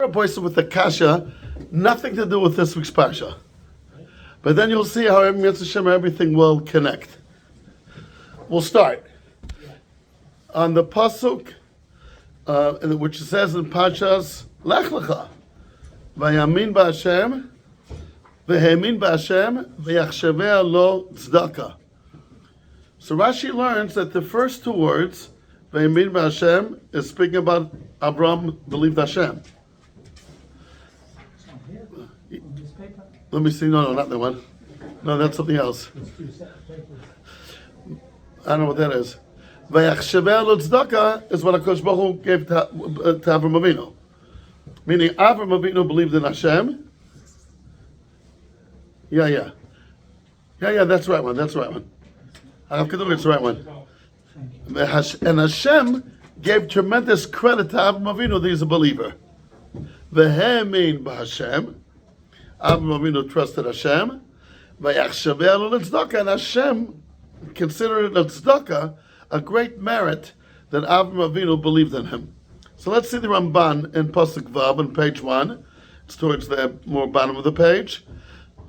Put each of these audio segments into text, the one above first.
A person with the kasha, nothing to do with this week's parsha. But then you'll see how everything will connect. We'll start on the pasuk, which says in Parshas Lech Lecha, Vayamin ba'Hashem, Vehemin ba'Hashem, Vayachshaveh lo tzedakah. So Rashi learns that the first two words, Vayamin ba'Hashem, is speaking about Abraham believed Hashem. Let me see. No, not that one. No, that's something else. I don't know what that is. Vayachshaveh lo tzedakah is what HaKadosh Baruch Hu gave to Avraham Avinu. Meaning Avraham Avinu believed in Hashem. Yeah, that's the right one. That's the right one. It's the right one. And Hashem gave tremendous credit to Avraham Avinu that he's a believer. Vehemin b'Hashem. Avraham Avinu trusted Hashem. Vayachshaveh lo tzedakah, and Hashem considered a tzedakah a great merit that Avraham Avinu believed in him. So let's see the Ramban in Pasuk Vav on page 1. It's towards the more bottom of the page.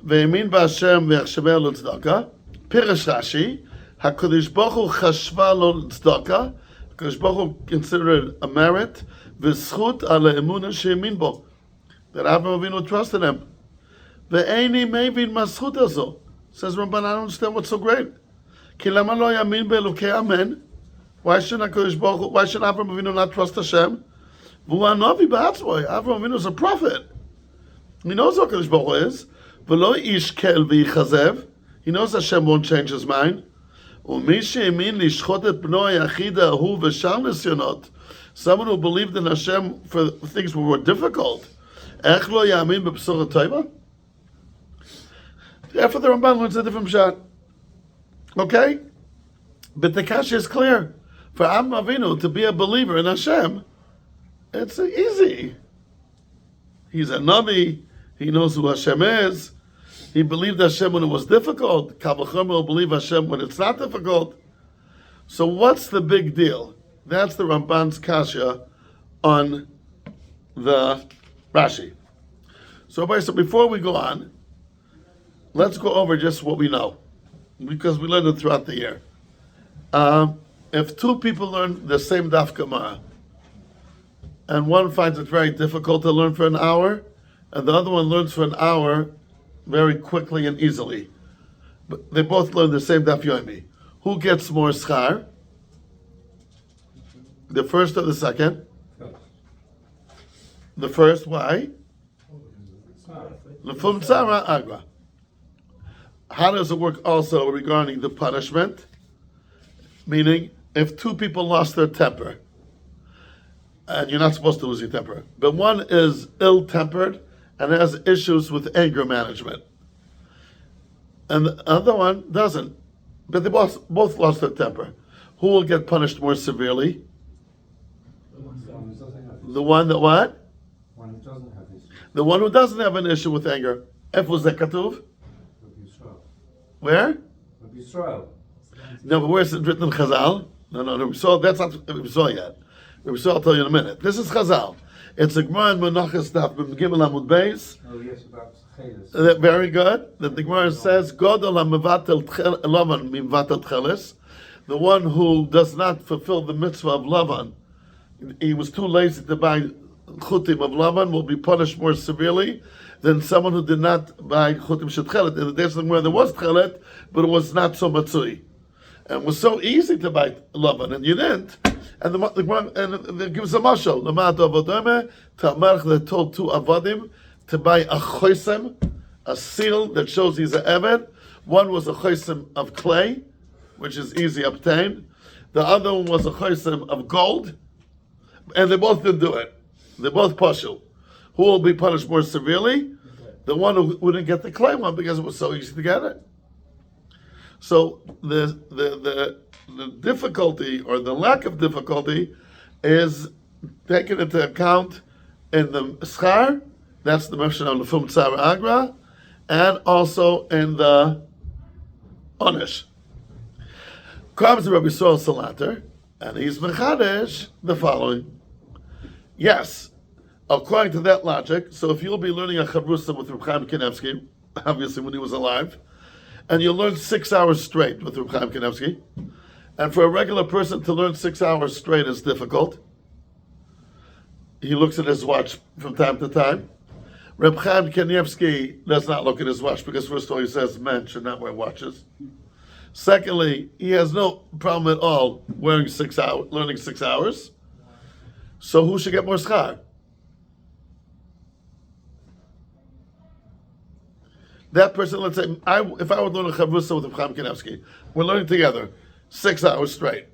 Ve'emin b'Hashem v'yachshaveh lo tzedakah. Pirush Rashi, HaKadosh Baruch Hu chashva lo tzedakah. HaKadosh Baruch Hu considered it a merit. V'zchut ala emunah she'emin bo. That Avraham Avinu trusted him. Ve'eini mevin maschut hazo. Says Ramban, I don't understand what's so great. Ki lama lo yamin be'elokei amen. Why shouldn't Avraham Avinu not trust Hashem? V'hu hanavi ba'atzmo. Avraham Avinu is a prophet. He knows what HaKadosh Baruch Hu is. V'lo ish kel v'yichazev. He knows Hashem won't change his mind. U'mi she'emin lishchot et bno hayachid ha'hu v'shar nisyonot. Someone who believed in Hashem for things that were difficult. Ech lo yamin b'bsora tova? Therefore, the Ramban learns a different shot. Okay? But the kasha is clear. For Avraham Avinu to be a believer in Hashem, it's easy. He's a Navi. He knows who Hashem is. He believed Hashem when it was difficult. Kal v'chomer will believe Hashem when it's not difficult. So what's the big deal? That's the Ramban's kasha on the Rashi. So before we go on, let's go over just what we know, because we learned it throughout the year. If two people learn the same daf Gemara, and one finds it very difficult to learn for an hour, and the other one learns for an hour very quickly and easily, but they both learn the same daf yomi, who gets more schar? The first or the second? The first, why? L'fum tzara agra. How does it work also regarding the punishment? Meaning, if two people lost their temper, and you're not supposed to lose your temper, but one is ill-tempered and has issues with anger management, and the other one doesn't, but they both lost their temper, who will get punished more severely? The one that what? The one who doesn't have an issue with anger. If was that katuv? Where? No, but where's it written in Chazal? No. So that's not Rabbi yet. Rabbi I'll tell you in a minute. This is Chazal. It's a Gemara in Menachos Daf Gimel Amud Beis. Oh yes, about Cheles. Very good. That the Gemara says, "Godol ha'mevatel Lavan mivatel Cheles." The one who does not fulfill the mitzvah of Lavan, he was too lazy to buy chutim of Lavan, will be punished more severely than someone who did not buy chutim shetchelet. In the days where there was tchelet, but it was not so matzui, and it was so easy to buy Lavan, and you didn't. And it gives a mashal. L'ma'at avodome ta'amarch, they told two avadim to buy a choisem, a seal that shows he's an eved. One was a choisem of clay, which is easy obtained. The other one was a choisem of gold, and they both didn't do it. They're both partial. Who will be punished more severely? The one who wouldn't get the clay one because it was so easy to get it. So the difficulty or the lack of difficulty is taken into account in the schar. That's the mention of the Lefum Tzara Agra, and also in the Onish. Comes Rabbi Yisrael Salater, and he's mechadesh the following. Yes, According to that logic, so if you'll be learning a chavrusa with Reb Chaim Kanevsky, obviously when he was alive, and you'll learn 6 hours straight with Reb Chaim Kanevsky, and for a regular person to learn 6 hours straight is difficult. He looks at his watch from time to time. Reb Chaim Kanievsky does not look at his watch because first of all he says men should not wear watches. Secondly, he has no problem at all learning 6 hours. So who should get more schar? That person, let's say, if I would learn a chavrusa with Reb Chaim Kanievsky, we're learning together 6 hours straight.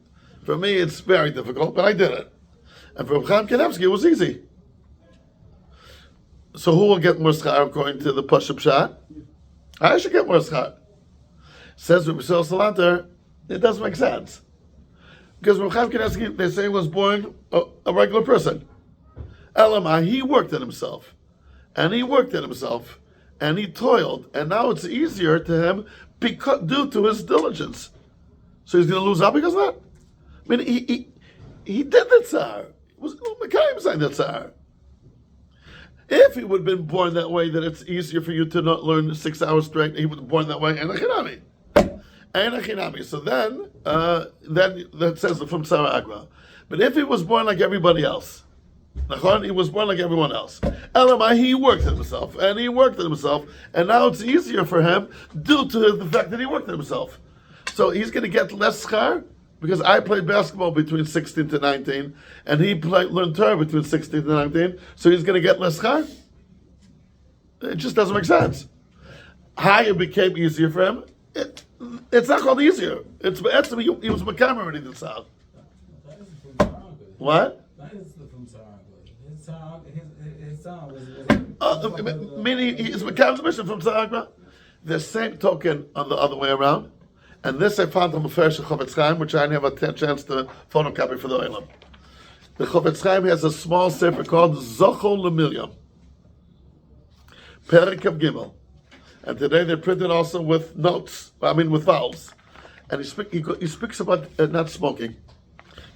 For me, it's very difficult, but I did it. And for Reb Chaim Kanievsky, it was easy. So who will get more schar according to the Pashup Shot? I should get more schar. Says Rabbi Yisrael Salanter, it doesn't make sense. Because Reb Chaim Kanievsky, they say, was born a regular person. Elamai, he worked at himself. And he worked at himself. And he toiled. And now it's easier to him due to his diligence. So he's going to lose out because of that? I mean, he did the tzar. It was Mekayim saying the tzar. If he would have been born that way, that it's easier for you to not learn 6 hours straight, he would have been born that way, and achinami. So then that says from Sarah Agra. But if he was born like everybody else, he was born like everyone else. Elamai, he worked at himself, and now it's easier for him due to the fact that he worked at himself. So he's going to get less schar because I played basketball between 16 to 19, and he learned Torah between 16 to 19. So he's going to get less schar. It just doesn't make sense. How it became easier for him? It's not called easier. It's he was Makam already this out. What? That is from Sarah. His son was Meaning he's Makam's mission from Sarah. The same token on the other way around. And this I found on the Meferish Chofetz Chaim, which I never had a chance to photocopy for the Olam. The Chofetz Chaim has a small sefer called Zochol Lemilya, Perik of Gimel. And today they printed also with notes, with vowels. And he speaks about not smoking.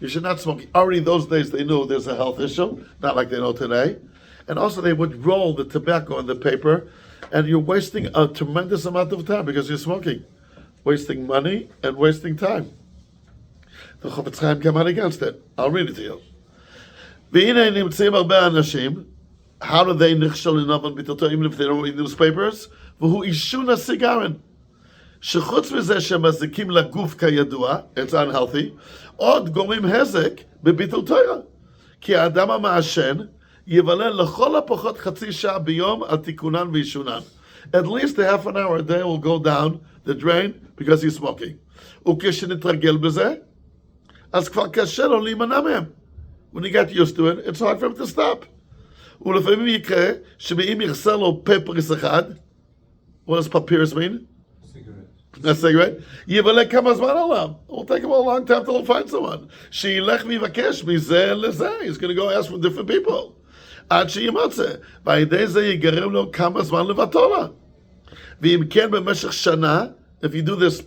You should not smoke. Already in those days they knew there's a health issue, not like they know today. And also they would roll the tobacco on the paper, and you're wasting a tremendous amount of time because you're smoking. Wasting money and wasting time. The Chofetz Chaim came out against it. I'll read it to you. How do they nichshel in oven b'toto even if they don't read newspapers? V'hu ishuna sigarin. Shechutz v'zeh shemazikim laguf kayadua. It's unhealthy. Od gomim hezek b'bitul Torah. Ki adam ha'ma'ashen yivaleh l'chol ha'pochot chatzi sha'a b'yom al tikunan v'yishunan. At least a half an hour a day will go down the drain because he's smoking. Ukeshenitregel b'zeh, as kvar kasher lo limanah mehem. When he got used to it, it's hard for him to stop. ולפעמים יקרה שבאם יחסר לו פפריס אחד, what does papyrus mean? A cigarette. יבלה כמה זמן עליו. It will take him a long time to find someone. שילך ויבקש מזה לזה. He's going to go ask from different people. עד שימצא. ועל זה ייגרם לו כמה זמן לבטלה. ואם כן במשך שנה, if you do this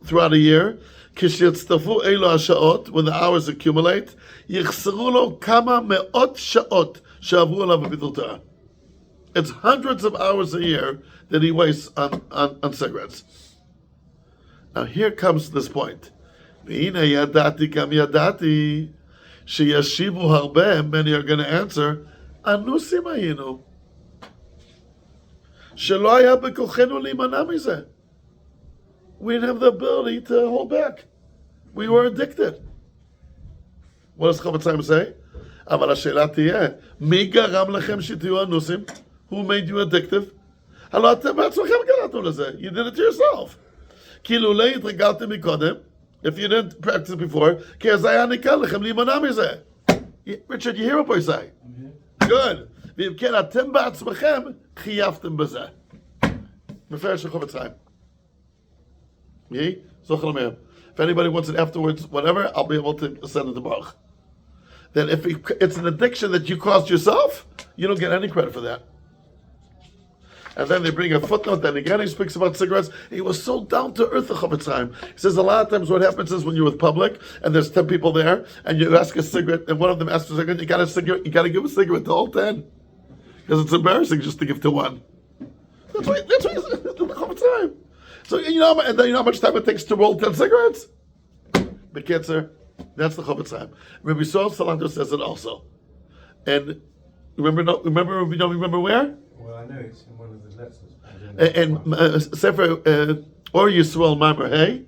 throughout a year, כשיצטרפו אלו השעות, when the hours accumulate, יחסרו לו כמה מאות שעות שעברו עליו בביטול תורה. It's hundreds of hours a year that he wastes on cigarettes. Now here comes this point. והנה ידעתי גם ידעתי שישיבו הרבה, many are going to answer, אנוסים היינו. שלא היה בכוחנו להימנע מזה. We didn't have the ability to hold back. We were addicted. What does Chofetz Chaim say? אבל השאלה תהיה, מי גרם לכם שתהיו אנוסים? Who made you addictive? הלוא אתם בעצמכם גרמתם לזה. You did it to yourself. כי לולא התרגלתם מקודם, if you didn't practice before, כי אז היה ניכר לכם להימנע מזה. Richard, you hear what I say? Good. ואם כן, אתם בעצמכם חייבתם בזה. מפרש של חופץ חיים. If anybody wants it afterwards, whatever, I'll be able to send it to Baruch. Then if it's an addiction that you caused yourself, you don't get any credit for that. And then they bring a footnote, and again he speaks about cigarettes. He was so down to earth, the Chofetz Chaim. He says a lot of times what happens is when you're with public, and there's 10 people there, and you ask a cigarette, and one of them asks for a cigarette, you got to give a cigarette to all 10. Because it's embarrassing just to give to one. That's why the Chofetz Chaim. So and then you know how much time it takes to roll 10 cigarettes? Bekitzer, that's the Chofetz Chaim. Rabbi Yisrael Salanter says it also. And remember where? Well, I know it's in one of the letters. And Sefer Or Yisrael Maimer Hay,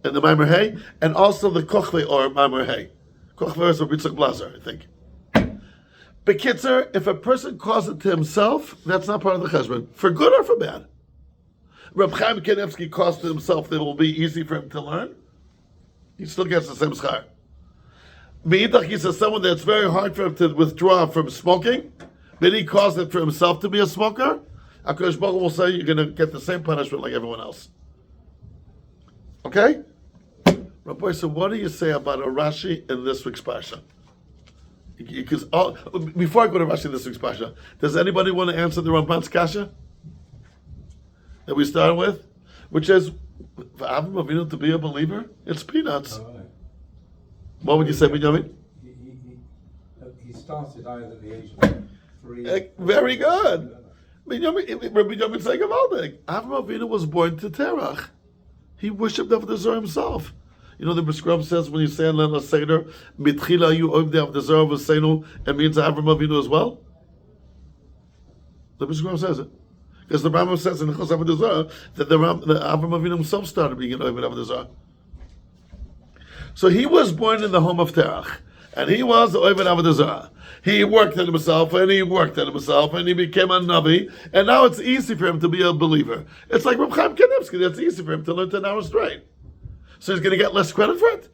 and the Maimer Hay, and also the Kochle Or Maimer Hay. Kochle is Rabbi Yitzchak Blazer, I think. Bekitzer, if a person calls it to himself, that's not part of the cheshbon, for good or for bad. Reb Chaim Kanievsky calls to himself that it will be easy for him to learn. He still gets the same schar. Meidach, he says someone that's very hard for him to withdraw from smoking, but he calls it for himself to be a smoker. HaKadosh Baruch Hu will say you're going to get the same punishment like everyone else. Okay? Rabbi, so what do you say about a Rashi in this week's parsha? Because before I go to Rashi in this week's parsha, does anybody want to answer the Ramban's kasha that we started with, which is for Avram Avinu to be a believer? It's peanuts. Oh, right. What would you say, Benjamin? He started either at the age of 3. Very good. Benjamin saying Avram Avinu was born to Terach. He worshipped Avodah Zarah himself. You know the B'Skram says when you say in Lena Seder, Mitchila you oivdei Avodah Zarah v'seinu, it means Avram Avinu as well. The B'Skram says it. Because the Rambam says in Chos Avodah Zarah that the Avram Avinu himself started being an oivdei Avodah Zarah. So he was born in the home of Terach, and he was the oivdei Avodah Zarah. He worked at himself, and he worked at himself, and he became a Navi, and now it's easy for him to be a believer. It's like Reb Chaim Kanievsky, it's easy for him to learn 10 hours straight. So he's going to get less credit for it?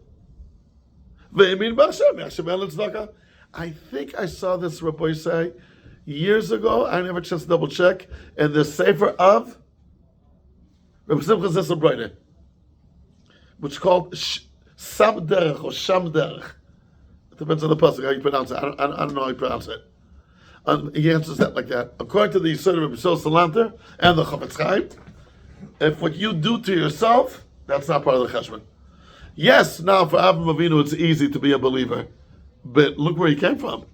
I think I saw this Rabbi say years ago, I never just double check, in the Sefer of Rabbi Simcha Zessel Breiner, which is called Sam Derech or Sham Derech. It depends on the pasuk how you pronounce it. I don't know how you pronounce it. He answers that like that. According to the Yisod of Rabbi Yisrael Salanter and the Chofetz Chaim, if what you do to yourself, that's not part of the cheshbon. Yes, now for Avram Avinu it's easy to be a believer, but look where he came from.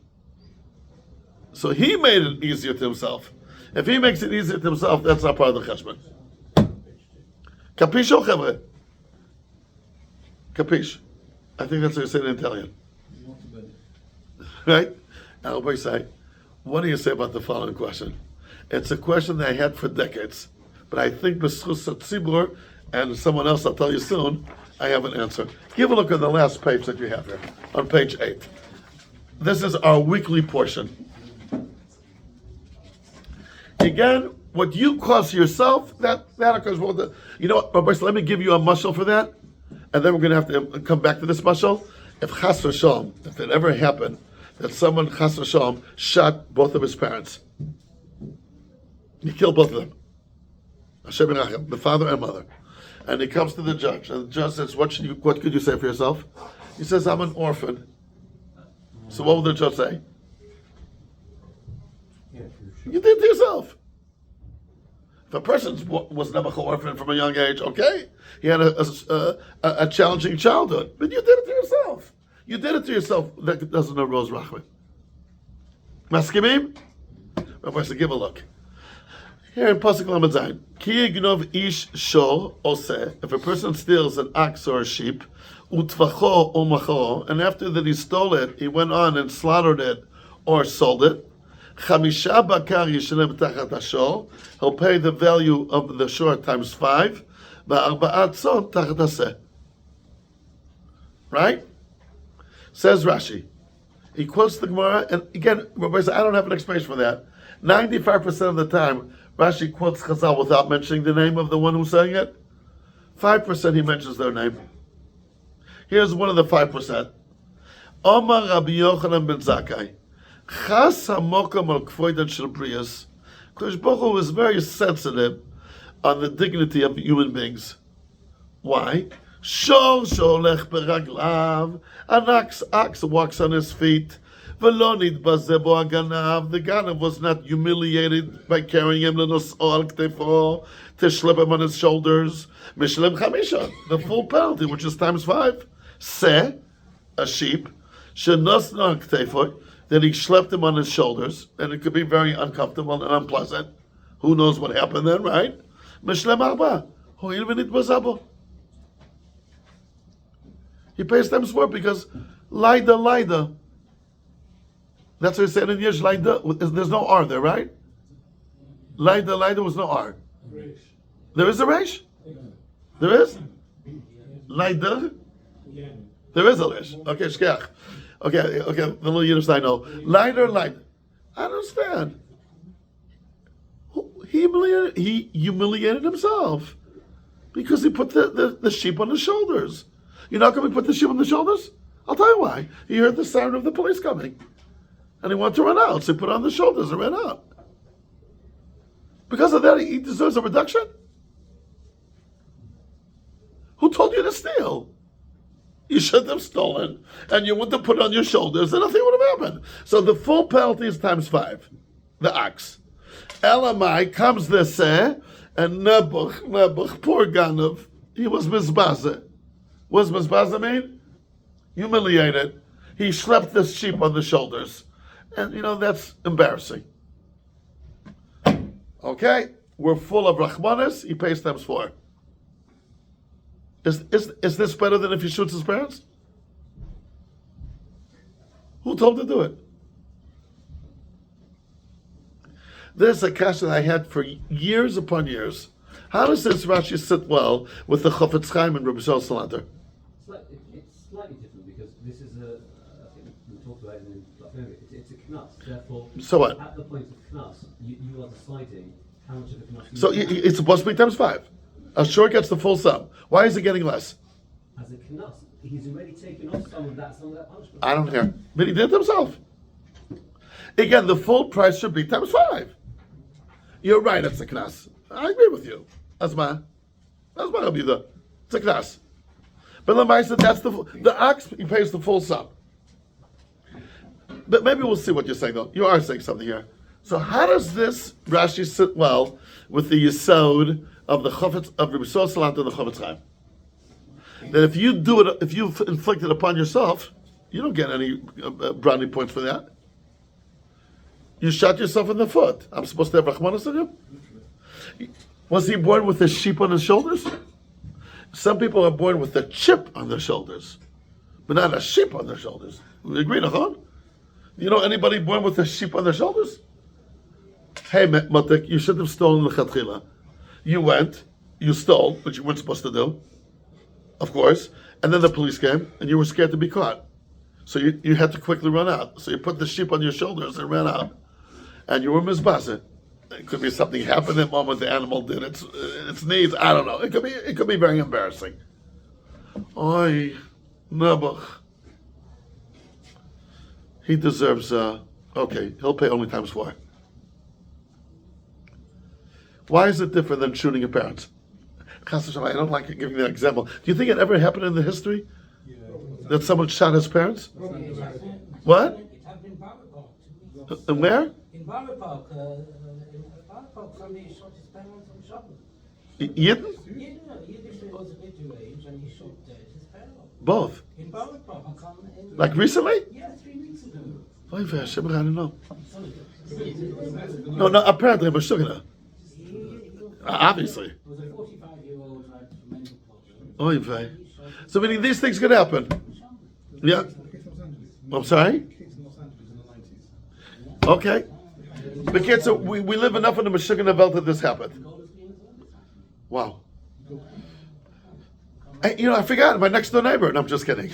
So he made it easier to himself. If he makes it easier to himself, that's not part of the cheshbon. Capisce, chevre? Capisce? I think that's what you say in Italian. Right? And I'll say, what do you say about the following question? It's a question that I had for decades, but I think b'schus hatzibur and someone else, I'll tell you soon, I have an answer. Give a look at the last page that you have here, on page 8. This is our weekly portion. Again, what you cause yourself, that occurs. You know what, Rabbi, let me give you a mashal for that, and then we're going to have to come back to this mashal. If chas v'shalom, if it ever happened that someone chas v'shalom shot both of his parents, he killed both of them, Hashem Yerachem, the father and mother, and he comes to the judge, and the judge says, "What could you say for yourself?" He says, "I'm an orphan." So what will the judge say? Yeah, sure. You did it to yourself. If a person was never an orphan from a young age, okay, he had a challenging childhood, but you did it to yourself. You did it to yourself. That doesn't know Rose Rachman. Maskimim? Rabbi said, give a look. Here in Pasuk Lamed Zayin, Ki yignov ish shor oseh, if a person steals an ox or a sheep, utvacho or macho, and after that he stole it, he went on and slaughtered it or sold it, Chamisha bakar yishalem tachat hashor, he'll pay the value of the shor times 5, va'arba'at tzon tachat haseh. Right? Says Rashi. He quotes the Gemara, and again, Rabbi says, I don't have an explanation for that. 95% of the time, Rashi quotes Chazal without mentioning the name of the one who's saying it. 5% he mentions their name. Here's one of the 5%. Omar Rabbi Yochanan ben Zakkai. Chas hamokam al kvoidan shel briyos. Kodesh Baruch Hu is very sensitive on the dignity of human beings. Why? Shor sholech beraglav. An ox walks on his feet. Velonid bazebo aganav. The ganav was not humiliated by carrying him to schlep him on his shoulders. Mishlem chamisha, the full penalty, which is times 5. Se, a sheep, shenosna ktefo, that he schlepped him on his shoulders, and it could be very uncomfortable and unpleasant. Who knows what happened then, right? Mishlem arba, hoil v'nit bazabo. He pays times 4 because Laida. That's what he said in Yish, Laida. There's no R there, right? Laida was no R. There is a Resh? There is? Laida? There is a Resh. Okay, Shkech. Okay, the little Yiddish I know. Laida. I don't understand. He humiliated himself because he put the sheep on his shoulders. You know how come he put the sheep on the shoulders? I'll tell you why. He heard the siren of the police coming. And he wanted to run out, so he put it on the shoulders and ran out. Because of that, he deserves a reduction? Who told you to steal? You shouldn't have stolen, and you wouldn't have put it on your shoulders, and nothing would have happened. So the full penalty is times 5. The ox. Elamai comes this and Nebuch, poor Ganav, he was mizbazeh. What does mizbazeh mean? Humiliated. He schlepped the sheep on the shoulders. And that's embarrassing. Okay, we're full of Rahmanis, he pays times 4. Is this better than if he shoots his parents? Who told him to do it? There's a kasha that I had for years upon years. How does this Rashi sit well with the Chofetz Chaim and Rabbi Shal Salanter? It's slightly different because this is I think we talked about it in it's a knas. Therefore, so what? At the point of knas, you are deciding how much of a knas. So it's supposed to be times 5. A short gets the full sum. Why is he getting less? As a knas, he's already taken off some of that punishment. I don't care. But he did it himself. Again, the full price should be times 5. You're right, it's a knas. I agree with you. That's my Abida. It's a knas. But Lamai said that's the ox, he pays the full sum. But maybe we'll see what you're saying though. You are saying something here. So how does this Rashi sit well with the Yisod of the Chofetz of Rabbi Shal Salanter and the Chofetz Chaim? That if you do it, if you inflict it upon yourself, you don't get any brownie points for that. You shot yourself in the foot. I'm supposed to have Rahmanas on him? Was he born with a sheep on his shoulders? Some people are born with a chip on their shoulders, but not a sheep on their shoulders. We agree, Nachon? You know anybody born with a sheep on their shoulders? Hey, Matik, you should have stolen the Chatchila. You went, you stole, which you weren't supposed to do, of course, and then the police came, and you were scared to be caught. So you had to quickly run out. So you put the sheep on your shoulders and ran out. And you were mizbazeh. It could be something happened at the moment the animal did its needs. I don't know. It could be very embarrassing. Oy, Nebuch. He deserves, okay, he'll pay only times 4. Why is it different than shooting your parents? I don't like giving that example. Do you think it ever happened in the history? That someone shot his parents? What? It happened in Borough Park. And where? In Borough Park, somebody shot his parents on Shabbos. Yidden? Yiddish was a bit deranged and he shot his parents. Both. In Borough Park. Like recently? Yeah, 3 weeks ago. I don't know. No, apparently, but sugar. Obviously. It was a 45-year-old mental problem. Oy vey. So meaning these things could happen. Yeah. I'm sorry? Okay. But kids, so we live enough in the Meshuggah Welt that this happened. Wow. I forgot my next door neighbor. No, I'm just kidding.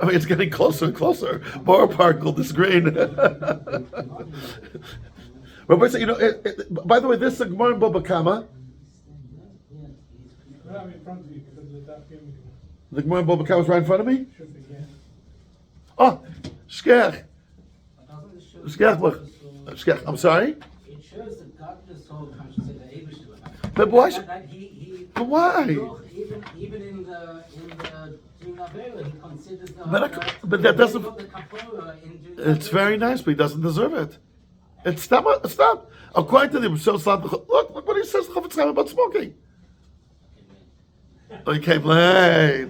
I mean, it's getting closer and closer. Borough Park, Golders Green. Rabbi said, by the way, this is a Gemara in Baba Kama. The Gemara in Baba Kama is right in front of me? Oh, Shkech. Shkech, I'm sorry? It shows that God the soul comes to the Eibush. But why? But why? But why? Even in the Avera, he considers the But that doesn't. got the kapora in doing It's very nice, but he doesn't deserve it. It's stop. According to the look what he says to Chofetz Chaim about smoking. Oh, he came late.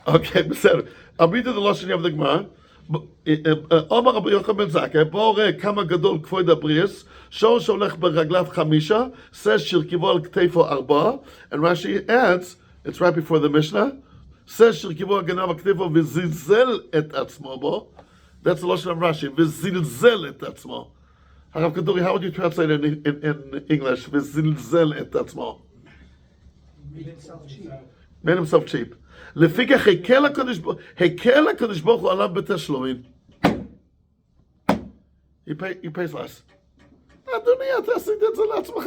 Okay, בסדר. I'll read the Lashon of the Gemara. Omar Rabbi Yochanan ben Zakkai, בוא ראה כמה גדול כבוד הבריאס, שור שהולך ברגליו 5, says שירכבו על כתפו 4, and Rashi adds, it's right before the Mishnah, says שירכבו על גנב הכתפו וזלזל את עצמו בו. That's the Lashon of Rashi, וזלזל את עצמו. Harav Kaduri, how would you translate it in English? וזלזל את עצמו. Made himself cheap. לפיכך הקל הקדוש ברוך הוא עליו בתשלומים. He pays less. אדוני, אתה עשית את זה לעצמך.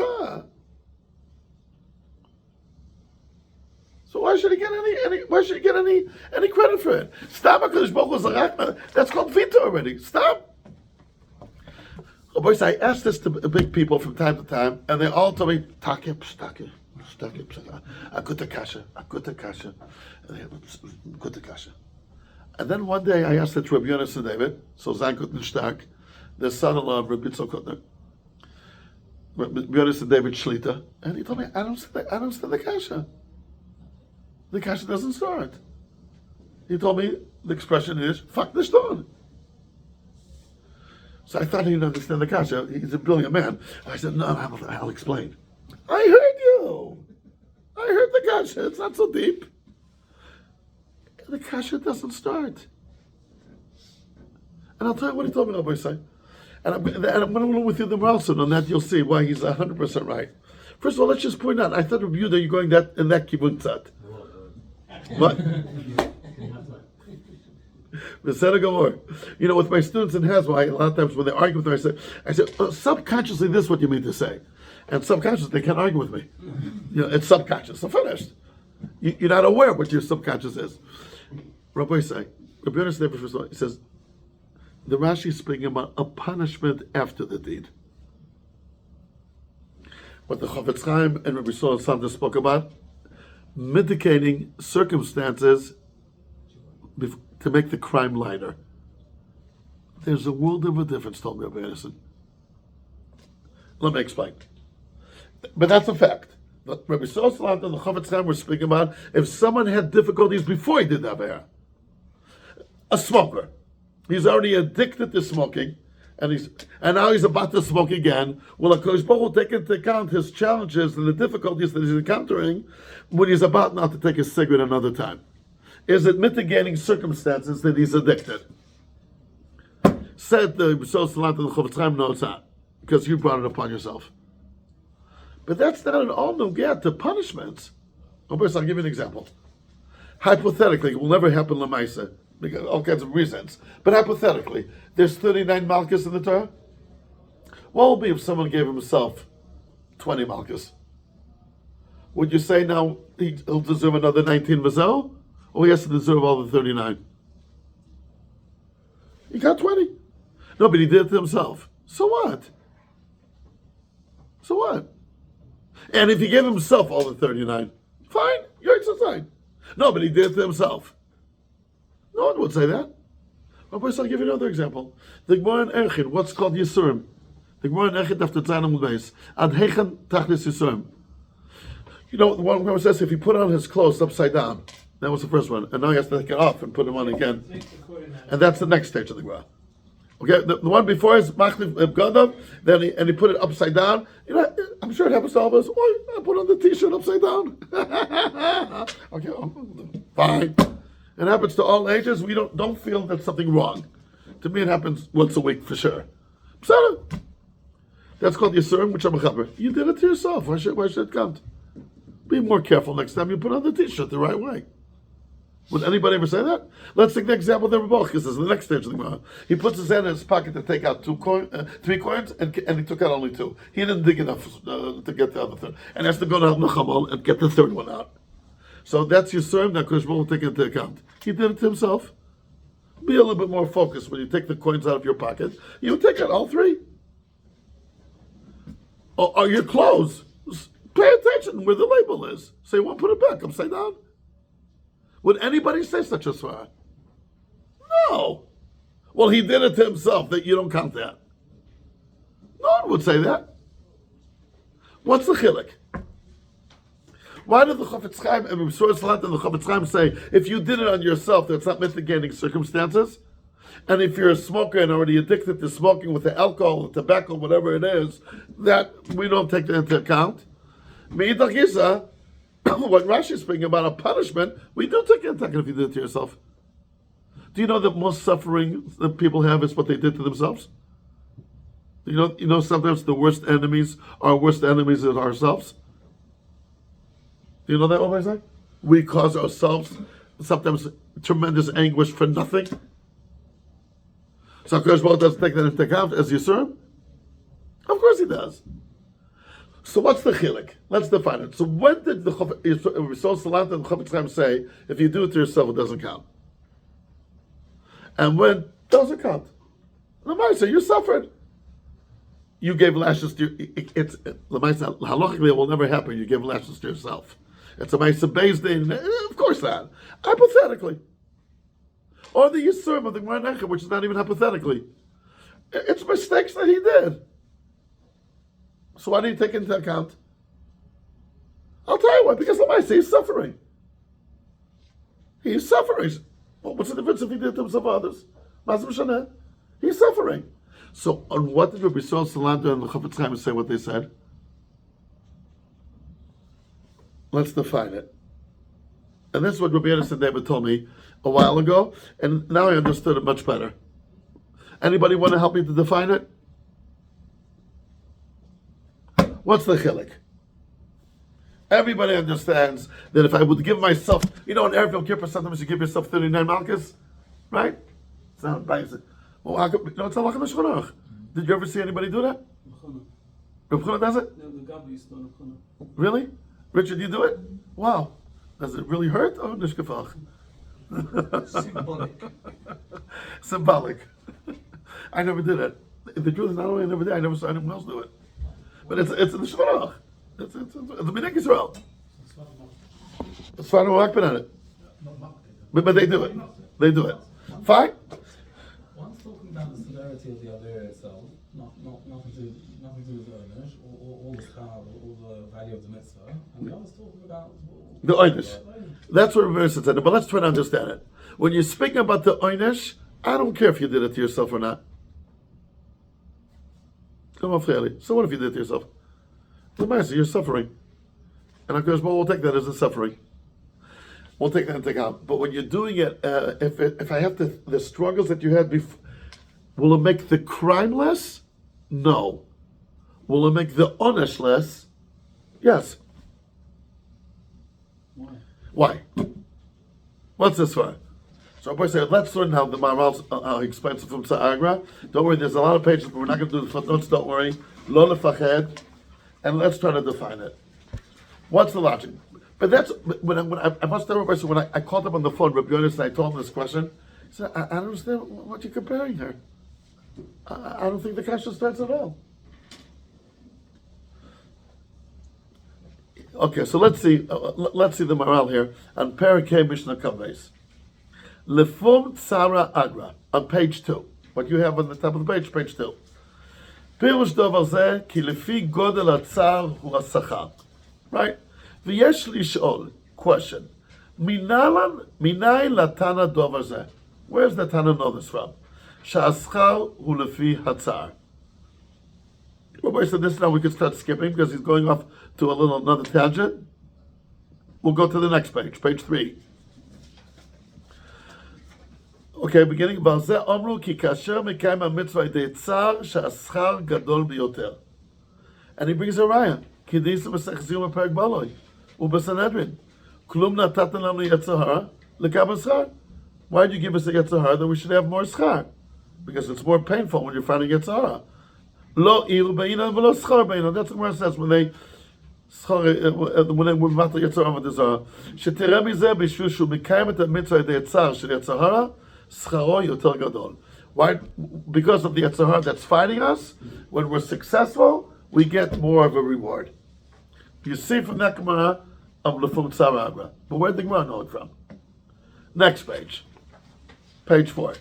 So why should he get any credit for it? Stop, הקדוש ברוך הוא זרק. That's called veto already. Stop. Oh, boys, I asked this to big people from time to time, and they all told me, Take, akuta kasha. And then one day I asked it to Rabbi Yonasan David, so Zankut Stark, the son-in-law of Rabbi Yitzchak Kotner, Rabbi Yonasan David Shlita, and he told me, I don't understand the kasha. The kasha doesn't start. He told me the expression is, fuck the stone. So I thought he didn't understand the kasha. He's a brilliant man. I said, no, I'll explain. I heard you. I heard the kasha. It's not so deep. The kasha doesn't start. And I'll tell you what he told me, Rabbi Yisai. And I'm going to go with you the also, and on that you'll see why he's 100% right. First of all, let's just point out, I thought, Rabbi Yehuda, you're going in that kibbutz tzad. What? You know, with my students in Hasbro, a lot of times when they argue with me, I said, subconsciously, this is what you mean to say. And subconsciously, they can't argue with me. You know, it's subconscious. So finished. You're not aware what your subconscious is. Rabbi Yisai, Rabbi Yonasan, he says, the Rashi is speaking about a punishment after the deed. What the Chofetz Chaim and Rabbi Yisrael Sanda spoke about, mitigating circumstances to make the crime lighter. There's a world of a difference, told me Rabbi Yonasan. Let me explain. But that's a fact. Rabbi Yisrael Sanda and the Chofetz Chaim were speaking about if someone had difficulties before he did that Avera. A smoker. He's already addicted to smoking, and now he's about to smoke again. Well, HaKadosh Baruch will take into account his challenges and the difficulties that he's encountering when he's about not to take a cigarette another time. Is it mitigating circumstances that he's addicted? Said the Yisrael Salat and the Chofetz Chaim, no, it's not, because you brought it upon yourself. But that's not an all nogea to punishments. I'll give you an example. Hypothetically, it will never happen lemaisa, because all kinds of reasons. But hypothetically, there's 39 malchus in the Torah. What will be if someone gave himself 20 malchus? Would you say now he'll deserve another 19 mazel, or he has to deserve all the 39? He got 20. No, but he did it to himself. So what? So what? And if he gave himself all the 39, fine, you're exercising. No, but he did it to himself. No one would say that. I'll give you another example. The Gemara in Erchin, what's called Yisurim. The Gemara in Erchin after Tzayin Amud Beis. Ad Hechen Tachlis Yisurim. You know, the one who says if he put on his clothes upside down, that was the first one, and now he has to take it off and put them on again. And that's the next stage of the Gemara. Okay, the one before is Machlif Gadav, then he put it upside down. You know, I'm sure it happens to all of us. Oh, I put on the t-shirt upside down. Okay, fine. It happens to all ages. We don't feel that's something wrong. To me, it happens once a week for sure. That's called Yisurim, which I'm a chaber. You did it to yourself. Why should it count? Be more careful next time you put on the t-shirt the right way. Would anybody ever say that? Let's take the example of the Rebbe because this is the next stage of the Gemara. He puts his hand in his pocket to take out 3 coins, and he took out only 2. He didn't dig enough to get the other third, and has to go down the Chamal and get the third one out. So that's Yisurim that Kodesh will take into account. He did it to himself. Be a little bit more focused when you take the coins out of your pocket. You take out all 3. Or your clothes. Pay attention where the label is. So you won't put it back upside down. Would anybody say such a svara? No. Well, he did it to himself, that you don't count that. No one would say that. What's the chilek? Why did the Chofetz Chaim and Rabbi Salat and the Chofetz Chaim say, if you did it on yourself, that's not mitigating circumstances? And if you're a smoker and already addicted to smoking with the alcohol, the tobacco, whatever it is, that we don't take that into account. Me'idach Gisa, what Rashi is speaking about a punishment, we do take into account if you did it to yourself. Do you know that most suffering that people have is what they did to themselves? You know sometimes the worst enemies are worst enemies of ourselves? Do you know that, what I say? We cause ourselves sometimes tremendous anguish for nothing. So HaKadosh Baruch Hu doesn't take that into account as Yisurim? Of course he does. So what's the chilek? Let's define it. So when did the Yisrael Salat and the Chofetz Chaim say, if you do it to yourself, it doesn't count? And when doesn't count? The Maisa, you suffered. You gave lashes to it's the Maisa, halachically it will never happen. You gave lashes to yourself. It's a Maisa based in, of course not. Hypothetically. Or the Yisurim of the Gemara Necha, which is not even hypothetically. It's mistakes that he did. So why do you take into account? I'll tell you why, because the Maisa, he's suffering. He's suffering. Well, what's the difference if he did it to himself or others? He's suffering. So on what did Rabbi Yisrael Salanter and the Chofetz Chaim say what they said? Let's define it. And this is what Rabbi Yonatan David told me a while ago, and now I understood it much better. Anybody want to help me to define it? What's the chilek? Everybody understands that if I would give myself, in Erev Yom Kippur, sometimes you give yourself 39 malchus, right? It's not nice. Well, how come, it's a lachem shchonach. Did you ever see anybody do that? Reb Chuna does it? No, the Gabi used to Reb Chuna. Really? Richard, you do it? Wow. Does it really hurt? Oh, nishkafach. Symbolic. Symbolic. I never did it. The truth is, not only I never did, I never saw anyone else do it. But it's in the shchonach. It's the Bnei Yisrael. It's fine, we're on it. But they do it. They do it. Fine. One's talking about the severity of the Avera itself, nothing to do with the Oynish, or the schar, or the value of the mitzvah, and the other's talking about The Oynish. That's what Rabbi said. But let's try to understand it. When you speak about the Oynish, I don't care if you did it to yourself or not. Come on, Freli. So what if you did it to yourself? The Master, you're suffering. And of course, we'll take that as a suffering. We'll take that into account. But when you're doing it, if I have the struggles that you had before, will it make the crime less? No. Will it make the onesh less? Yes. Why? What's this for? So I said, let's learn how the Maharal explains it from Sa'agra. Don't worry, there's a lot of pages, but we're not going to do the footnotes, don't worry. Lo lefached. And let's try to define it. What's the logic? But that's when I must tell everybody. So when I called him on the phone, Rabbi Yonis, and I told him this question, he said, "I don't understand what you're comparing here. I don't think the kasha starts at all." Okay, so let's see the moral here on Parakeh Mishnah Kaves. Lefum Tzara Agra on page 2. What you have on the top of the page, page 2. פירוש דבר זה, כי לפי גודל הצער הוא השכר. Right? ויש לשאול, question, מניין לתנא דבר זה? Where's the Tana know this from? שהשכר הוא לפי הצער. Rabbi said this, now we can start skipping because he's going off to another tangent. We'll go to the next page, page 3. Okay, beginning about זה, אמרו כי כאשר מקיים המצווה ידי צער שהשכר גדול ביותר. And he brings a raya, כי דיסא מסכת זיום בפרק בלוי, ובסנהדרין. כלום נתת לנו יצר הרע, לקבל שכר. Why did you give us a yetzer hara that we should have more schar? Because it's more painful when you're finding yetzer hara. Lo ilu be'inan v'lo schar be'inan. That's what it says when they matter yetzer hara v'dezara. Shetireh mizeh b'shul shu mikayim et ha-mitzvah yedei tzar shel yetzer hara, scharo yoter gadol. Why? Because of the yetzer hara that's fighting us, when we're successful, we get more of a reward. You see from that Gemara of Lefum Tzara Agra. But where did the Gemara know it from? Next page. Page 4.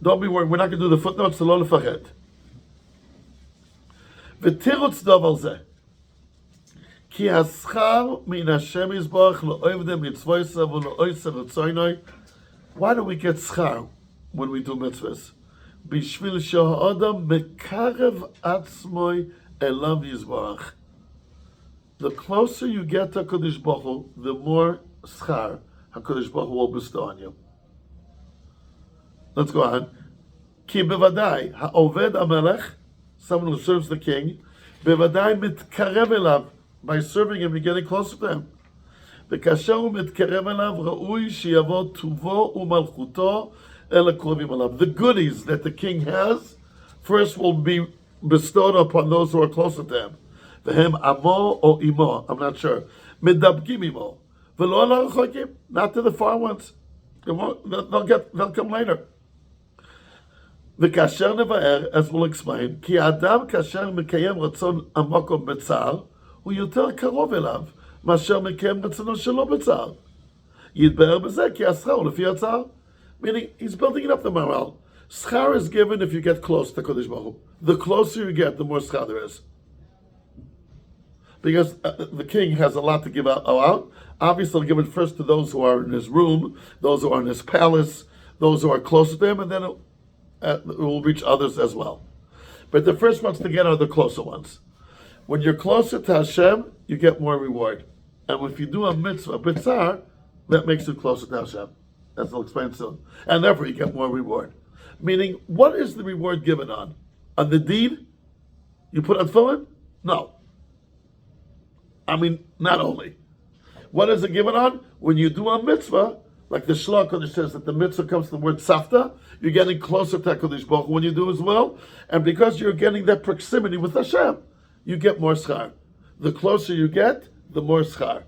Don't be worried, we're not going to do the footnotes, lo lefachet. V'tirutz davar zeh. Ki haschar min Hashem yizbarach lo'ovdei mitzvosav u'lo'oser retzoinoi. Why do we get schar when we do mitzvahs? Bishvil she'ha'adam mekarev atzmoi elav yizbarach. The closer you get to HaKadosh Baruch Hu, the more schar HaKadosh Baruch Hu will bestow on you. Let's go on. Ki bevadai ha'oved hamelech, someone who serves the king, bevadai mitkarev elav, by serving him, you're getting closer to him. וכאשר הוא מתקרב אליו, ראוי שיבוא טובו ומלכותו אל הקרובים אליו. The goodies that the king has, first will be bestowed upon those who are closer to him. והם עמו או עמו, I'm not sure. מדבקים עמו. ולא על הרחוקים, not to the far ones. They'll come later. וכאשר נבהר, as we'll explain, כי האדם כאשר מקיים רצון עמוק או בצער, הוא יותר קרוב אליו, מאשר מקיים רצונו שלא בצער. יתבהר בזה, כי השכר הוא לפי הצער. Meaning, he's building it up the morale. Schar is given if you get close to Kodesh Baruch Hu. The closer you get, the more schar there is. Because the king has a lot to give out. Obviously, he'll give it first to those who are in his room, those who are in his palace, those who are closer to him, and then it will reach others as well. But the first ones to get are the closer ones. When you're closer to Hashem, you get more reward. And if you do a mitzvah, bitzar, that makes you closer to Hashem. As I'll explain soon. And therefore you get more reward. Meaning, what is the reward given on? On the deed? You put on tefillin? No. I mean, not only. What is it given on? When you do a mitzvah, like the Shlach Kodesh says that the mitzvah comes from the word safta, you're getting closer to HaKadosh Baruch Hu when you do as well. And because you're getting that proximity with Hashem, you get more schar. The closer you get, the more schar.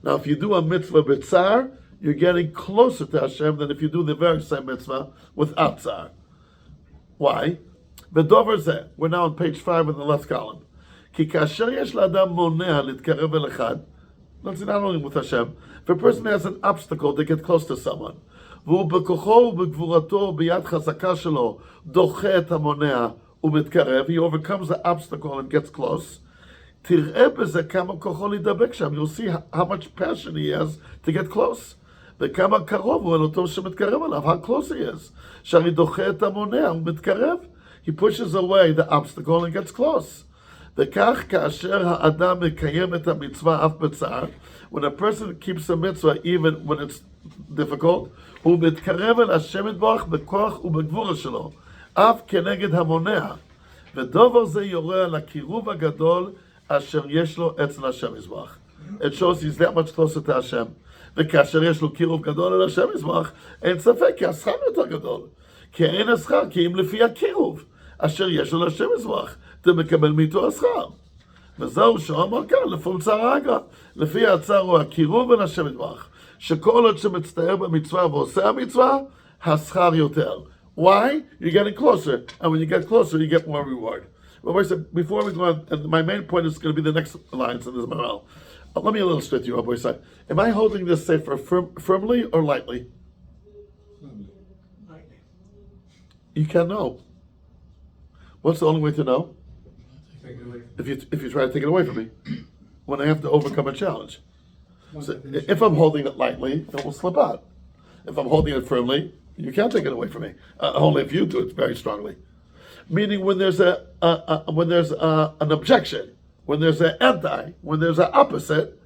Now, if you do a mitzvah b'tzar, you're getting closer to Hashem than if you do the very same mitzvah without tzar. Why? B'dover zeh, we're now on page 5 in the left column. Ki kasher yesh la'adam monea litkarev el echad. Not only with Hashem. If a person has an obstacle to get close to someone, והוא בכוחו ובגבורתו ביד חזקה שלו דוחה את המונע ומתקרב, he overcomes the obstacle and gets close. תראה בזה כמה כוחו להידבק שם. You'll see how much passion he has to get close. וכמה קרוב הוא אל אותו שמתקרב אליו, how close he is. שהרי דוחה את המונע ומתקרב. He pushes away the obstacle and gets close. וכך כאשר האדם מקיים את המצווה אף בצער, when a person keeps a mitzvah even when it's difficult, הוא מתקרב אל השם יתברך בכוח ובגבורה שלו, אף כנגד המונע. ודובר זה יורה על הקירוב הגדול אשר יש לו אצל השם יתברך. It shows he's that much closer to השם. וכאשר יש לו קירוב גדול אל השם יתברך, אין ספק כי השכר יותר גדול. כי אין השכר, כי אם לפי הקירוב אשר יש לו לשם יתברך, אתה מקבל מאיתו השכר. וזהו שאמר כאן, לפום צער האגרא. לפי הצער הוא הקירוב בין השם יתברך. שכל עוד שמצטער במצווה ועושה המצווה, השכר יותר. Why? You're getting closer. And when you get closer, you get more reward. Well, before we go on, and my main point is going to be the next lines in this morale. Let me illustrate to you, Rabbi Yisai. Am I holding this sefer firmly or lightly? Lightly. You can't know. What's the only way to know? Take it away. If you try to take it away from me, when I have to overcome a challenge. So if I'm holding it lightly, it will slip out. If I'm holding it firmly, you can't take it away from me. Only if you do it very strongly. Meaning, when there's an objection, when there's an anti, when there's an opposite,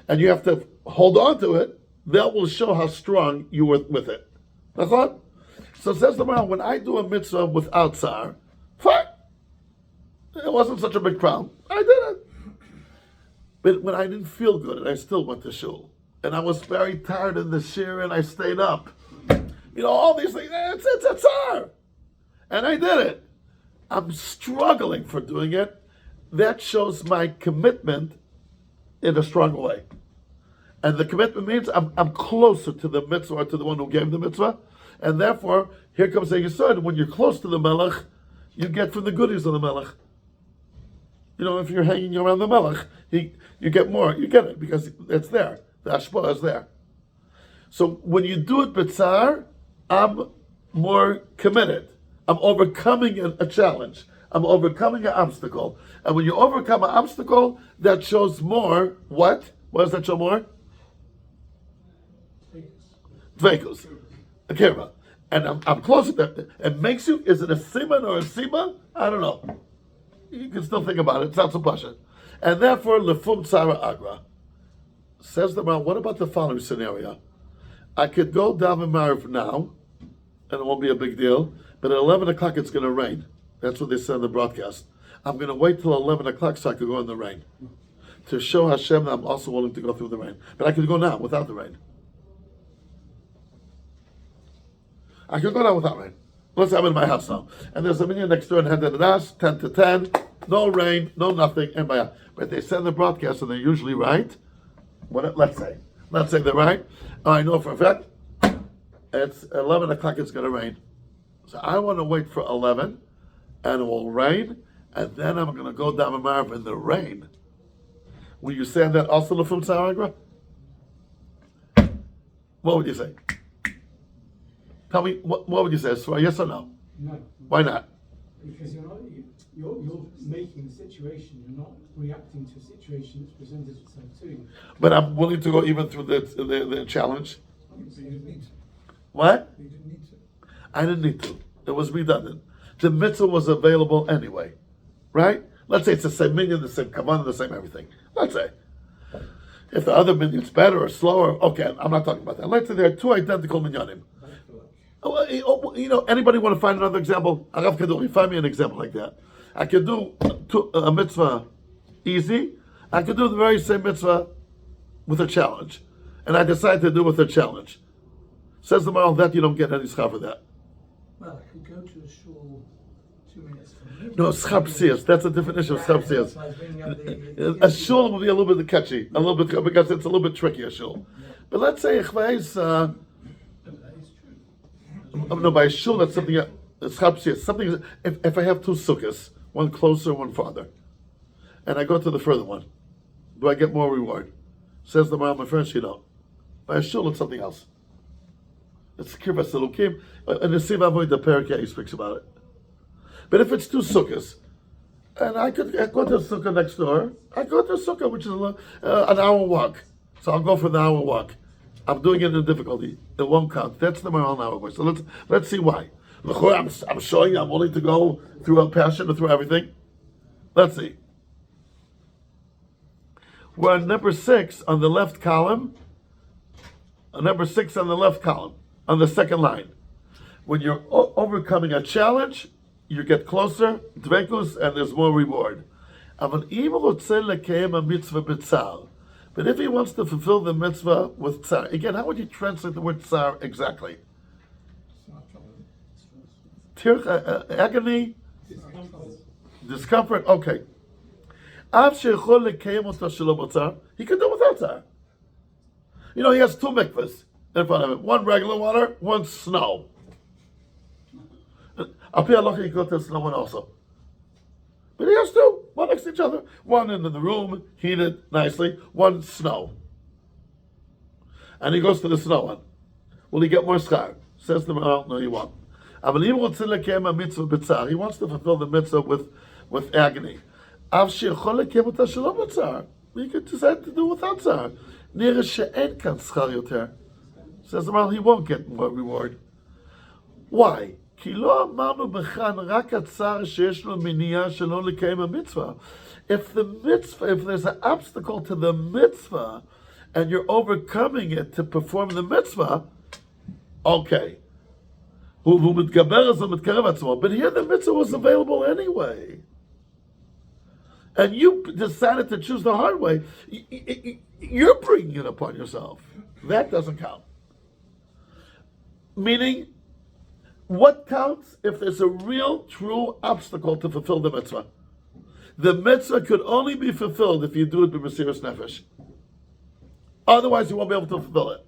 and you have to hold on to it, that will show how strong you were with it. So it says the Maharal, when I do a mitzvah without tsar, fine. It wasn't such a big problem. I did it. But when I didn't feel good, and I still went to shul, and I was very tired in the shir, and I stayed up, all these things, it's a tsar. And I did it. I'm struggling for doing it. That shows my commitment in a strong way. And the commitment means I'm closer to the mitzvah, or to the one who gave the mitzvah. And therefore, here comes the Yisod. When you're close to the melech, you get from the goodies of the melech. If you're hanging around the melech, you get more. You get it because it's there. The hashpah is there. So when you do it b'tzar, I'm more committed. I'm overcoming a challenge. I'm overcoming an obstacle. And when you overcome an obstacle, that shows more what? What does that show more? Dveikus. A kira. And I'm close to that. It makes you, is it a siman or a sima? I don't know. You can still think about it. It's not so pasha. And therefore, lefum tzara agra. Says the Ram, what about the following scenario? I could go down in Marv now, and it won't be a big deal, but at 11 o'clock it's going to rain. That's what they said in the broadcast. I'm going to wait till 11 o'clock so I could go in the rain. To show Hashem that I'm also willing to go through the rain. But I could go now without the rain. I could go now without rain. Let's say I'm in my house now. And there's a minyan next door and head to 10 to 10, no rain, no nothing in my house. But they send the broadcast and they're usually right. Let's say they're right. I know for a fact it's 11 o'clock it's going to rain. So I want to wait for 11 and it will rain and then I'm going to go down in Marv in the rain. Will you say that also the full Saragra? What would you say? Tell me, what would you say? So yes or no? No. Why not? Because you're making the situation. You're not reacting to a situation that's presented itself to you. But I'm willing to go even through the challenge. But you didn't need to. What? You didn't need to. I didn't need to. It was redundant. The mitzvah was available anyway, right? Let's say it's the same minyan, the same kavanah, the same everything. Let's say. If the other minyan's better or slower, okay, I'm not talking about that. Let's say there are two identical minyanim. Anybody want to find another example? Arav Kaduri, find me an example like that. I could do a mitzvah easy. I could do the very same mitzvah with a challenge. And I decide to do it with a challenge. Says the Maral that you don't get any schar for that. Well, I could go to a shul 2 minutes from here. No, schar psiyas. That's a different issue of schar psiyas. A shul will be a little bit catchy, a little bit because it's a little bit tricky, a shul. But let's say no, by a shul that's something. Schar psiyas. Something. If I have two sukkahs, one closer, one farther, and I go to the further one, do I get more reward? Says the Maral, my friends, you don't. By a shul, it's something else. It's kirvas elukim, and the Siv Avoid the Perikah he speaks about it. But if it's two sukkahs, and I go to the sukkah next door, I go to a sukkah which is an hour walk, so I'll go for the hour walk. I'm doing it in difficulty. It won't count. That's the Maral hour way. So let's see why. I'm showing you I'm willing to go through a passion and through everything. Let's see. We're on number 6 on the left column. Number 6 on the left column, on the second line. When you're overcoming a challenge, you get closer, dvekus, and there's more reward. But if he wants to fulfill the mitzvah with tsar, again, how would you translate the word tsar exactly? Agony, discomfort. Okay. He could do without tsar. He has 2 mikvahs in front of him. One regular water, one snow. Up here, he could go to the snow one also. But he has 2, one next to each other. One in the room, heated nicely, one snow. And he goes to the snow one. Will he get more schar? Says the Maral, no, he won't. He wants to fulfill the mitzvah with agony. He could decide to do without tzar. Says the Maral, he won't get more reward. Why? If there's an obstacle to the mitzvah and you're overcoming it to perform the mitzvah, okay. But here the mitzvah was available anyway. And you decided to choose the hard way. You're bringing it upon yourself. That doesn't count. Meaning, what counts if there's a real, true obstacle to fulfill the mitzvah? The mitzvah could only be fulfilled if you do it with Mesiras Nefesh. Otherwise, you won't be able to fulfill it.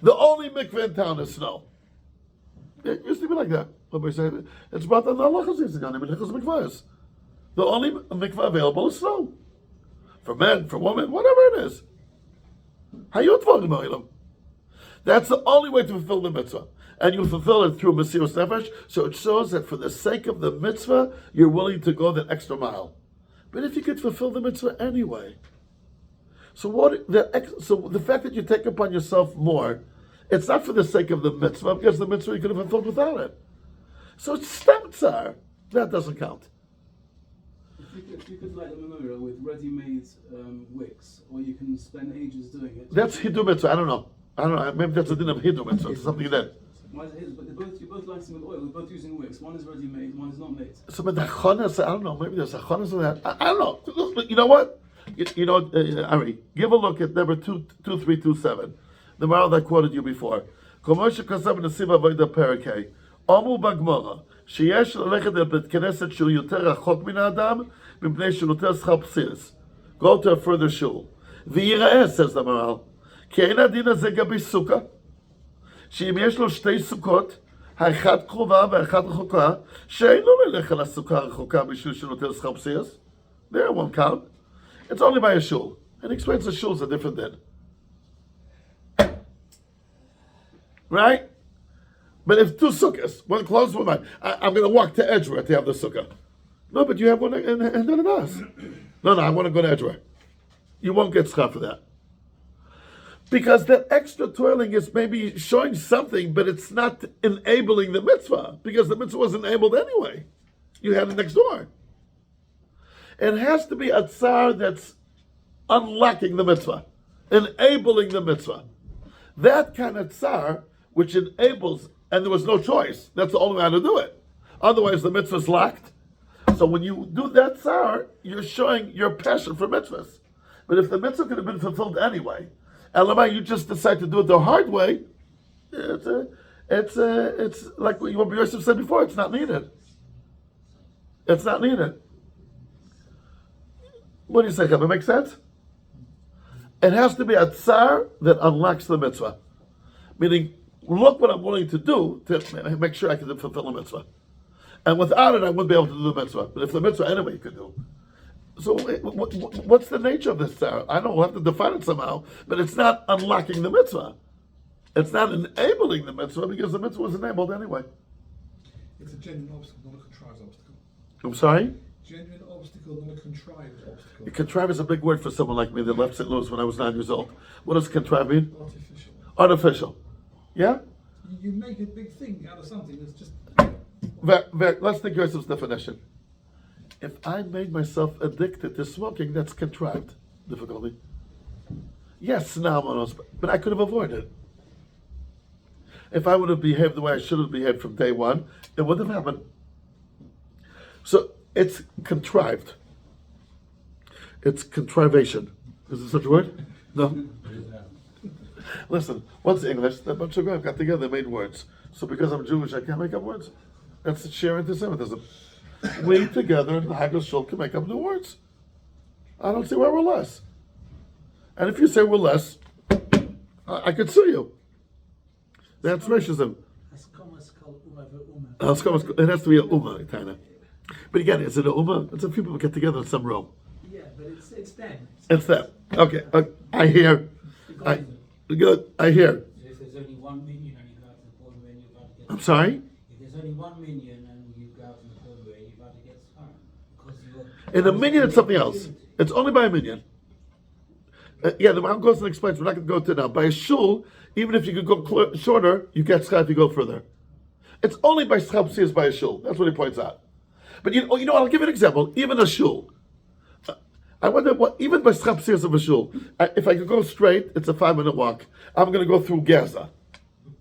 The only mikveh in town is snow. It used to be like that. It's about the halachas in mikvahs. The only mikveh available is snow. For men, for women, whatever it is. That's the only way to fulfill the mitzvah. And you fulfill it through Mesiras Nefesh, so it shows that for the sake of the mitzvah, you're willing to go that extra mile. But if you could fulfill the mitzvah anyway, so the fact that you take upon yourself more, it's not for the sake of the mitzvah, because the mitzvah you could have fulfilled without it. So it's stam tsar. That doesn't count. If you could light a menorah with ready-made wicks, or you can spend ages doing it. That's Hidu mitzvah. I don't know. Maybe that's a din of Hidu mitzvah. It's something that. Why is it his? But you're both lighting with oil. We're both using wicks. One is ready-made, one is not made. So, but the chonas, I don't know. Maybe there's a chonas in that. I don't know. You know what? Ari, give a look at number 2327, the Maral that I quoted you before. Komosha Kasav Nesiva Voida Perakei. Omu Bagmora. Sheyesh Lechet El Bet Knesset Shul Yoter Rachok Min Adam Mipnei Shul Yoter Schal Psiris. Go to a further shul. V'yiraeh, says the Maral. Ki ein adin hazeh gabi sukkah. שאם יש לו שתי סוכות, האחת קרובה והאחת רחוקה, שאינו מלך על הסוכה הרחוקה בשביל שנותן שכר פסיעס. There won't count. It's only by a shul. And he explains the shuls are different then. Right? But if two sukkahs, one close, one mine, I'm going to walk to Edgeware to have the sukkah. No, but you have one and none of us. No, I want to go to Edgeware. You won't get schar for that. Because that extra toiling is maybe showing something, but it's not enabling the mitzvah, because the mitzvah was enabled anyway. You had it next door. It has to be a tsar that's unlocking the mitzvah, enabling the mitzvah. That kind of tsar, which enables, and there was no choice, that's the only way to do it. Otherwise, the mitzvah's locked. So when you do that tsar, you're showing your passion for mitzvahs. But if the mitzvah could have been fulfilled anyway, and you just decide to do it the hard way, it's like what Yosef said before, it's not needed. It's not needed. What do you say, Chaim? It makes sense? It has to be a tsar that unlocks the mitzvah. Meaning, look what I'm willing to do to make sure I can fulfill the mitzvah. And without it, I wouldn't be able to do the mitzvah. But if the mitzvah anyway, you could do. So what's the nature of this tsar? I don't know, we'll have to define it somehow, but it's not unlocking the mitzvah. It's not enabling the mitzvah, because the mitzvah was enabled anyway. It's a genuine obstacle, not a contrived obstacle. I'm sorry? Genuine obstacle, not a contrived obstacle. Contrive is a big word for someone like me that left St. Louis when I was 9 years old. What does contrive mean? Artificial. Artificial. Yeah? You make a big thing out of something that's just... Let's think Yosef's definition. If I made myself addicted to smoking, that's contrived difficulty. Yes, now, but I could have avoided it. If I would have behaved the way I should have behaved from day one, it wouldn't have happened. So it's contrived. It's contrivation. Is there such a word? No? Listen, what's English? A bunch of guys got together, made words. So because I'm Jewish, I can't make up words? That's sheer anti-Semitism. We together in the Hagel Shul can make up new words. I don't see why we're less. And if you say we're less, I could sue you. That's racism. It has to be a ummah, kind of. But again, is it a ummah? It's a few people get together in some room. Yeah, but it's them. It's them. Okay, I hear. Good, I hear. If there's only 1 million and you go out to the border and you've got to get... I'm sorry? If there's only 1 million and you go out to the border and you've got to get scarred, because you're... In a million, it's something else. It's only by a million. The Maharal goes and explains, we're not going to go to it now. By a shul, even if you could go shorter, you get schar if you go further. It's only by schar psias by a shul. That's what he points out. But I'll give you an example. Even a shul. I wonder what, even by schar psias of a shul, if I could go straight, it's a 5-minute walk. I'm going to go through Gaza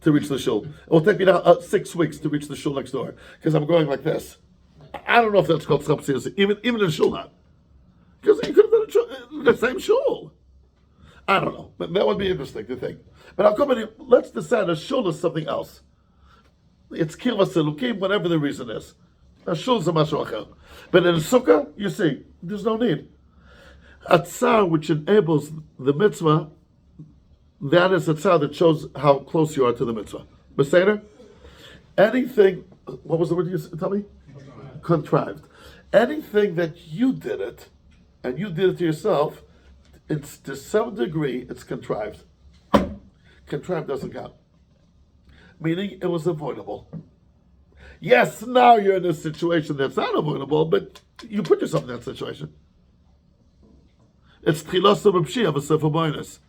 to reach the shul. It will take me now 6 weeks to reach the shul next door, because I'm going like this. I don't know if that's called schar psias, even in a shul not. Because you could have done it the same shul. I don't know, but that would be interesting to think. But I'll come in here, let's decide a shul is something else. It's kirvas elukim, whatever the reason is. A shul is a mashu achar. But in a sukkah, you see, there's no need. A tsar which enables the mitzvah, that is a tsar that shows how close you are to the mitzvah. Beseder? Anything, what was the word you said, tell me? Contrived. Anything that you did it, and you did it to yourself, it's to some degree, it's contrived. Contrived doesn't count. Meaning it was avoidable. Yes, now you're in a situation that's not avoidable, but you put yourself in that situation. It's tchilas b'pshia v'sefer bonus.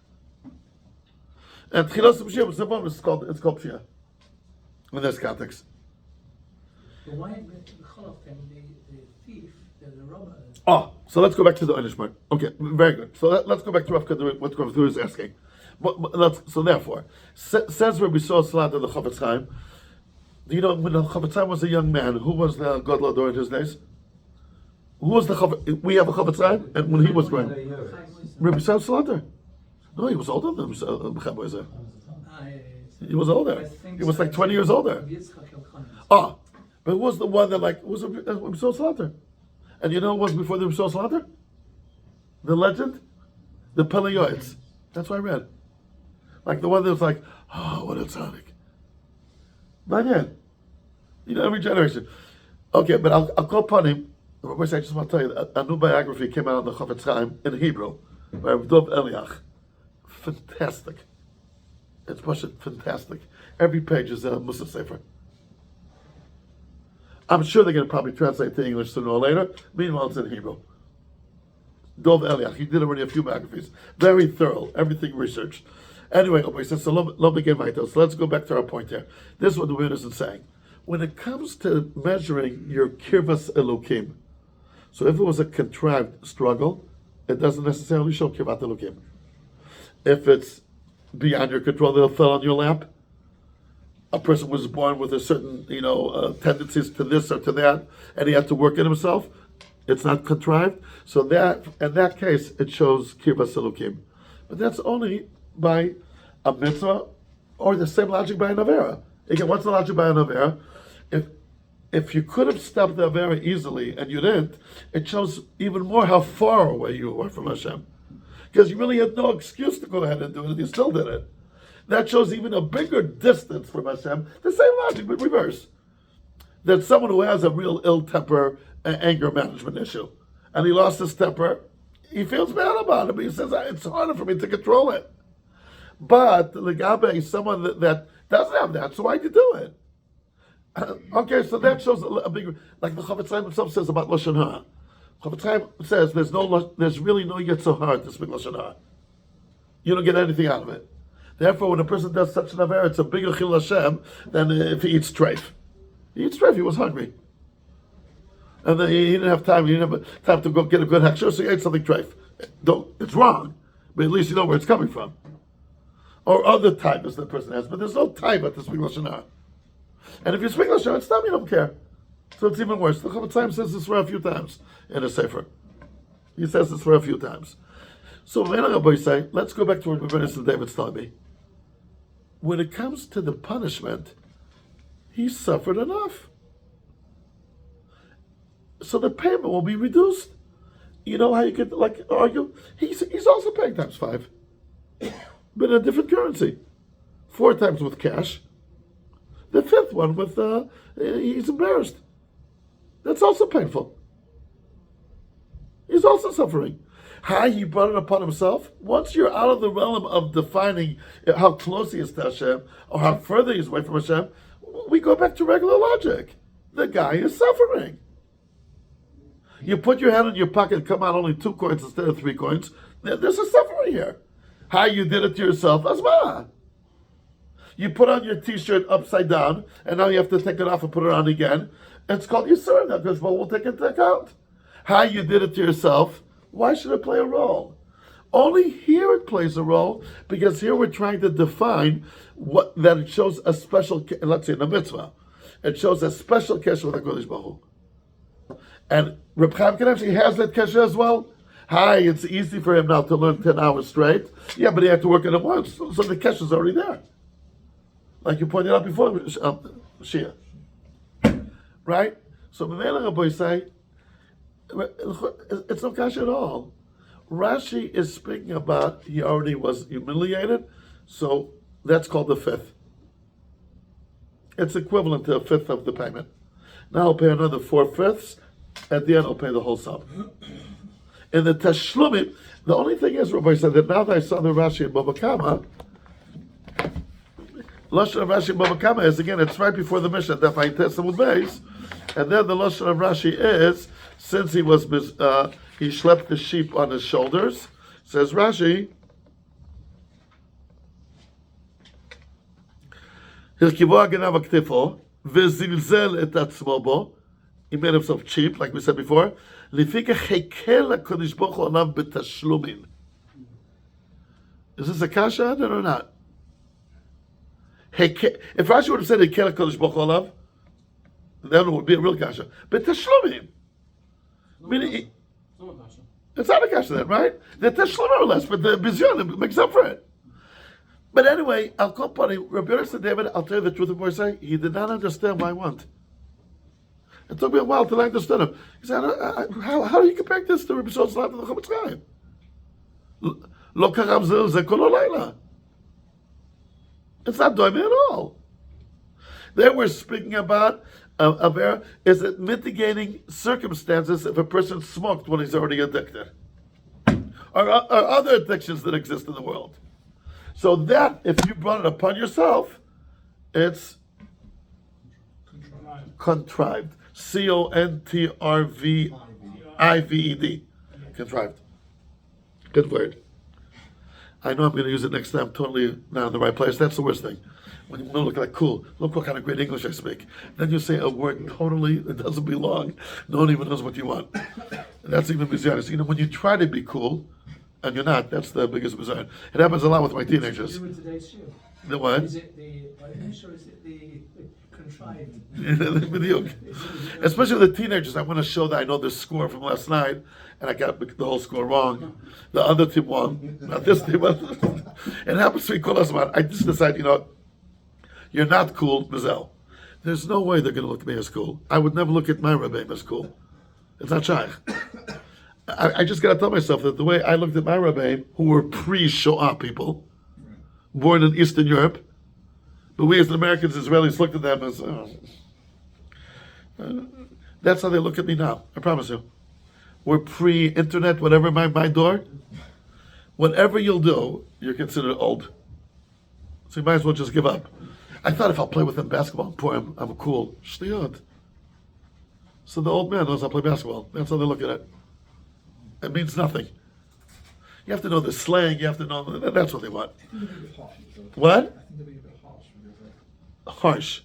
And tchilas b'pshia v'sefer bonus is called pshia. In this context. But why the cholov then, the thief, the robber? Oh, so let's go back to the Einish part. Okay, very good. So let's go back to Rav Kaduri, what Rav Kaduri is asking. So therefore, says Rabbi Yisrael Salat in the Chofetz Chaim, do you know when the Chofetz Chaim was a young man, who was the Gadol during his days? Who was the Chofetz? We have a Chofetz Chaim, and when he was growing, Rabbi Yisrael Salat. No, he was older than Chaim. He was older. He was like 20 years older. Oh, but who was the one that was Rabbi Yisrael Salat? And you know what was before the Rishon Slaughter? The legend? The Peleioids. That's what I read. Like the one that was like, oh, what a tzaddik. Not yet. You know, every generation. Okay, but I'll call upon him. I just want to tell you, a new biography came out on the Chofetz Chaim in Hebrew by Dov Eliach. Fantastic. It's fantastic. Every page is a Musa Sefer. I'm sure they're going to probably translate to English sooner or later. Meanwhile, it's in Hebrew. Dov Eliach, he did already a few biographies. Very thorough, everything researched. Anyway, he says, so let me get right. So let's go back to our point here. This is what the Rebbe is saying. When it comes to measuring your kirvas elokim, so if it was a contrived struggle, it doesn't necessarily show kirvat elokim. If it's beyond your control, they'll fall on your lap. A person was born with a certain, tendencies to this or to that, and he had to work it himself. It's not contrived. So that, in that case, it shows kirvas elokim. But that's only by a mitzvah, or the same logic by an avera. Again, what's the logic by an avera? If you could have stopped the avera easily and you didn't, it shows even more how far away you were from Hashem. Because you really had no excuse to go ahead and do it, and you still did it. That shows even a bigger distance from Hashem. The same logic, but reverse. That someone who has a real ill temper, anger management issue, and he lost his temper, he feels bad about it, but he says, it's harder for me to control it. But Legabe is someone that doesn't have that, so why'd you do it? Okay, so that shows a big, like the Chofetz Chaim himself says about Lashon Hara. Chofetz Chaim says there's really no Yetzer Hara to speak Lashon Hara. You don't get anything out of it. Therefore, when a person does such an aver, it's a bigger chil Hashem than if he eats treif. He eats treif, he was hungry. And then he didn't have time, he didn't have time to go get a good hechsher, so he ate something treif. It's wrong, but at least you know where it's coming from. Or other types that the person has, but there's no time to speak Lashon Hara. And if you speak Lashon Hara, it's time you don't care. So it's even worse. The Chofetz Chaim says this for a few times in a sefer. He says this for a few times. So let's go back to what Rabbi David's telling me. When it comes to the punishment, he suffered enough. So the payment will be reduced. You know how you could argue? He's also paying times 5. But in a different currency. 4 times with cash. The 5th one with he's embarrassed. That's also painful. He's also suffering. How he brought it upon himself. Once you're out of the realm of defining how close he is to Hashem or how further he's away from Hashem, we go back to regular logic. The guy is suffering. You put your hand in your pocket and come out only 2 coins instead of 3 coins. There's a suffering here. How you did it to yourself, asma. You put on your t-shirt upside down and now you have to take it off and put it on again. It's called Yisur now because we'll take it into account. How you did it to yourself, why should it play a role? Only here it plays a role because here we're trying to define that it shows a special, let's say in the mitzvah, it shows a special kesher with HaKadosh Baruch Hu. And Reb Chaim Kanievsky has that kesher as well. It's easy for him now to learn 10 hours straight. Yeah, but he had to work in it once, so the kesher is already there. Like you pointed out before, Shia. Right? So B'mei Rabbi say, it's no kasha at all. Rashi is speaking about he already was humiliated, so that's called the 5th. It's equivalent to a 5th of the payment. Now I'll pay another 4/5. At the end, I'll pay the whole sum. In the Tashlumim, the only thing is, Rabbi said that now that I saw the Rashi in Bava Kama, Lashon of Rashi Baba Kama is, again, it's right before the Mishnah, that I test with base. And then the Lashon of Rashi is, since he schlepped the sheep on his shoulders, says Rashi, Hilkivo Aganav Aktifo, Vizilzel et atzmo bo, he made himself cheap, like we said before. Lifika Hekel HaKadosh Baruch Hu alav b'tashlumin. Is this a kasha on it or not? If Rashi would have said Hekel HaKadosh Baruch Hu alav, then it would be a real kasha. But tashlumin, meaning it's not a kasha then, right? The tashlum are less, but the bizyon makes up for it. But anyway, I'll call Pani Rabbi Yosef David. I'll tell you the truth of what I say. He did not understand what I want. It took me a while till I understood him. He said, "How do you compare this to Rabbi Shlomo and the Chofetz Chaim? Lo karav ze kol halayla. It's not doing at all." They were speaking about is it mitigating circumstances if a person smoked when he's already addicted, or other addictions that exist in the world. So that, if you brought it upon yourself, it's contrived. Contrvived. Contrived. Good word. I know I'm going to use it next time. Totally not in the right place. That's the worst thing. When you look like cool, look what kind of great English I speak. Then you say a word totally that doesn't belong. No one even knows what you want. And that's even bizarre. You know, when you try to be cool, and you're not, that's the biggest bizarre. It happens a lot with my teenagers. You in today's show. The what? Is it the Irish or is it the contrived? Especially with the teenagers, I want to show that I know the score from last night, and I got the whole score wrong. The other team won, not this team. It happens to me, I just decide, you're not cool, Mazel. There's no way they're going to look at me as cool. I would never look at my Rebbeim as cool. It's not shaykh. I just got to tell myself that the way I looked at my Rebbeim, who were pre-Shoah people, born in Eastern Europe, but we as Americans, Israelis looked at them as, that's how they look at me now, I promise you. We're pre-internet, whatever, my door. Whatever you'll do, you're considered old. So you might as well just give up. I thought if I'll play with them basketball and pour him, I'm cool. Shtiyot. So the old man knows how to play basketball. That's how they look at it. It means nothing. You have to know the slang, you have to know, that's what they want. What? Harsh.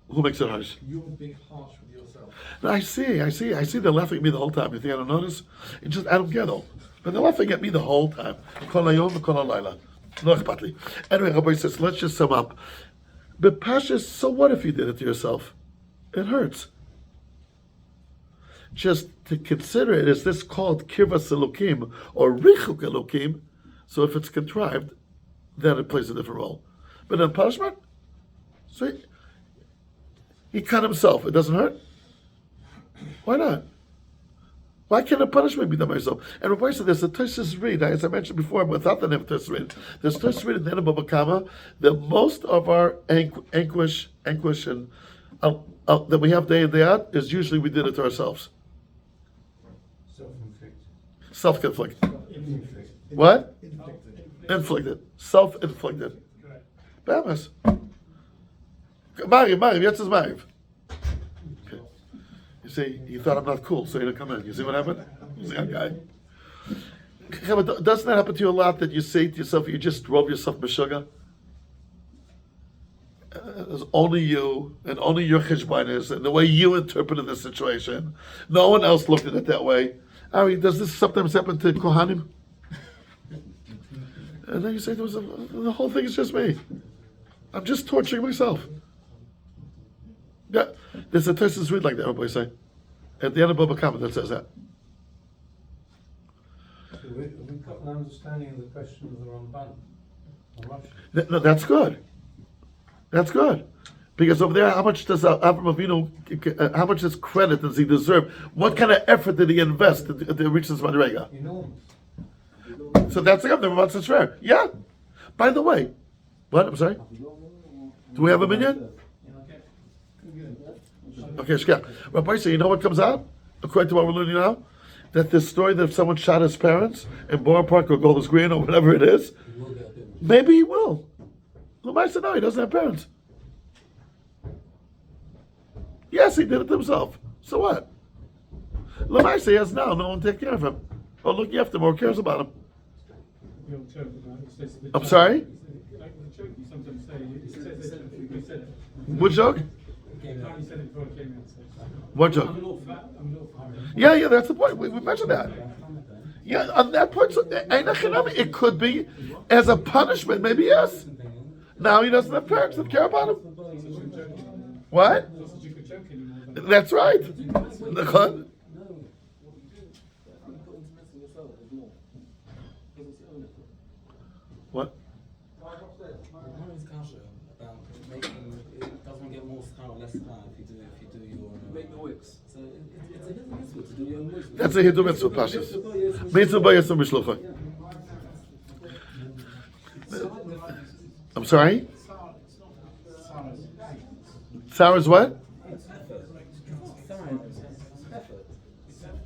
Who makes it harsh? You're being harsh with yourself. No, I see. They're laughing at me the whole time. You think I don't notice? I don't get them. But they're laughing at me the whole time. Kol hayom v'kol halayla. No akhpat li. Anyway, Rabbi says, let's just sum up. But Pashas, so what if you did it to yourself? It hurts. Just to consider it, is this called Kirvas Elokim or Richuk Elokim? So if it's contrived, then it plays a different role. But in punishment, see, he cut himself. It doesn't hurt. Why not? Why can't a punishment be done by yourself? And Rabbi said there's a Tosfos read, as I mentioned before, without the name of Tosfos read. There's Tosfos read in the end of Baba Kama that most of our anguish and that we have day in, day out is usually we did it to ourselves. Self-inflicted. What? Inflicted. Self-inflicted. Bamas. Mariv, yes, it's Mariv. Okay. You see, he thought I'm not cool, so he didn't come in. You see what happened? He's a young guy. But doesn't that happen to you a lot that you say to yourself, you just drove yourself b'shuga? It's only you, and only your cheshbon and the way you interpreted the situation. No one else looked at it that way. Ari, does this sometimes happen to Kohanim? And then you say, the whole thing is just me. I'm just torturing myself. Yeah, there's a Tosfos read like that, everybody say. At the end of Baba Kama that says that. We've got an understanding of the question of the Ramban. No, that's good. That's good. Because over there, how much does Avraham Avinu, how much does credit does he deserve? What kind of effort did he invest to reach this Madrega? Enormous. So that's the Ramban says fair. Yeah. By the way, what? I'm sorry? Do we have a minyan? Okay, Shkia. Rabbi say, you know what comes out? According to what we're learning now? That this story that if someone shot his parents in Borough Park or Golders Green or whatever it is, maybe he will. Lamaisa, no, he doesn't have parents. Yes, he did it himself. So what? Lamaisa, he has now no one to take care of him, or looking after him, or cares about him. The old joke about it says the I'm child- sorry? Like the joke you sometimes say, it says that we said it. What joke? Apparently said it before it came out. So. What joke? I'm an awful. Yeah, that's the point. We mentioned that. Yeah, on that point, so, it could be as a punishment, maybe yes. Now he doesn't have parents that care about him. What? Sausage you could joke anymore. Then. That's right. What? Mary's kasha about making it doesn't get more scar or less scar if you do your Make the wicks. So it's a little mitzvah to do your own mitzvah. That's a hidu mitzvah, Pashas. Mitzvah b'yasam b'shlucha. I'm sorry? Sour is what?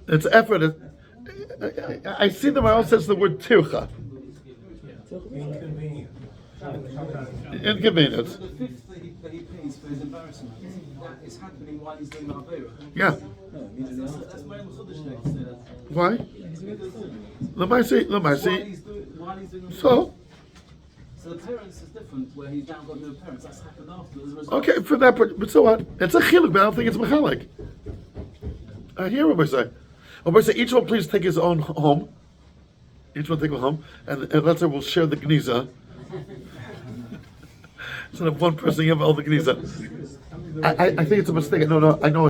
It's effort. I see the Maral says the word tircha. Inconvenience. The fifth that he pays for his embarrassment, that is happening while he's doing the Avera. Yeah. That's why I'm sort of say that. Why? Let me see. While he's doing the So, So the parents is different, where he's now got no parents. That's happened after as a result. okay, for that, but so what? It's a chiluk, but I don't think it's mechalik. I hear what I say. Rabbi say each one please take his own home. Each one take a home, and let's say we'll share the gniza. Instead of one person, you have all the gniza. I think it's a mistake. No, I know.